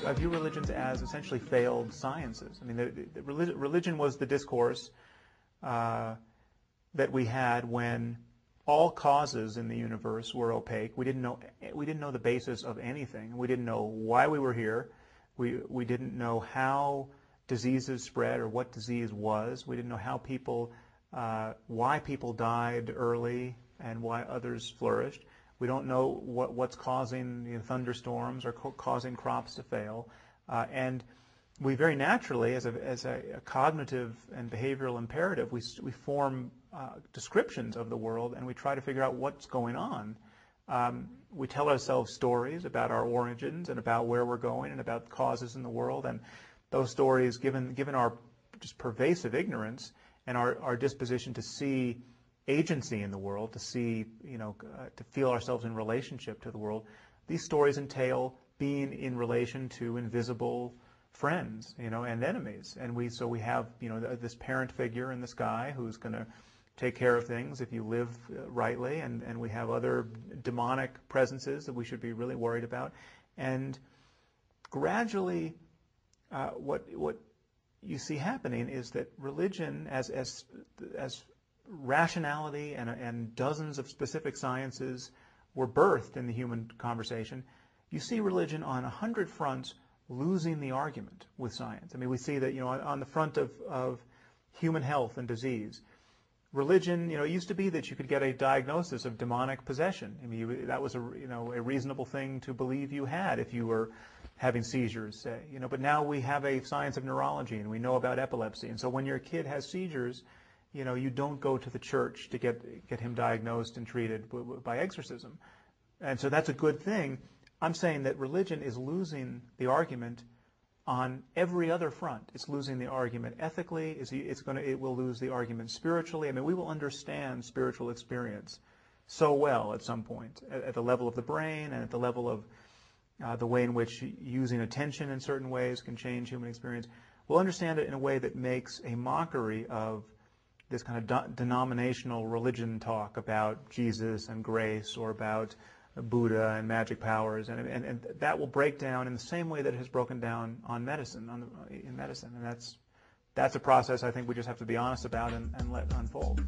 I view religions as essentially failed sciences. I mean, religion was the discourse that we had when all causes in the universe were opaque. We didn't know the basis of anything. We didn't know why we were here. We didn't know how diseases spread or what disease was. We didn't know how why people died early and why others flourished. We don't know what's causing thunderstorms or causing crops to fail. And we very naturally, as a cognitive and behavioral imperative, we form descriptions of the world, and we try to figure out what's going on. We tell ourselves stories about our origins and about where we're going and about causes in the world, and those stories, given our just pervasive ignorance and our disposition to see agency in the world, to see, to feel ourselves in relationship to the world, these stories entail being in relation to invisible friends, and enemies. And we have, this parent figure in the sky who's going to take care of things if you live rightly, and we have other demonic presences that we should be really worried about. And gradually, what you see happening is that religion, as rationality and dozens of specific sciences were birthed in the human conversation, you see religion on 100 fronts losing the argument with science. I mean, we see that, on the front of human health and disease, religion, it used to be that you could get a diagnosis of demonic possession. I mean, that was a reasonable thing to believe you had if you were having seizures, say. But now we have a science of neurology, and we know about epilepsy. And so when your kid has seizures, you don't go to the church to get him diagnosed and treated by exorcism. And so that's a good thing. I'm saying that religion is losing the argument on every other front. It's losing the argument ethically. It will lose the argument spiritually. I mean, we will understand spiritual experience so well at some point, at the level of the brain and at the level of the way in which using attention in certain ways can change human experience. We'll understand it in a way that makes a mockery of this kind of denominational religion talk about Jesus and grace, or about Buddha and magic powers, and that will break down in the same way that it has broken down on medicine, in medicine, and that's a process I think we just have to be honest about and let unfold.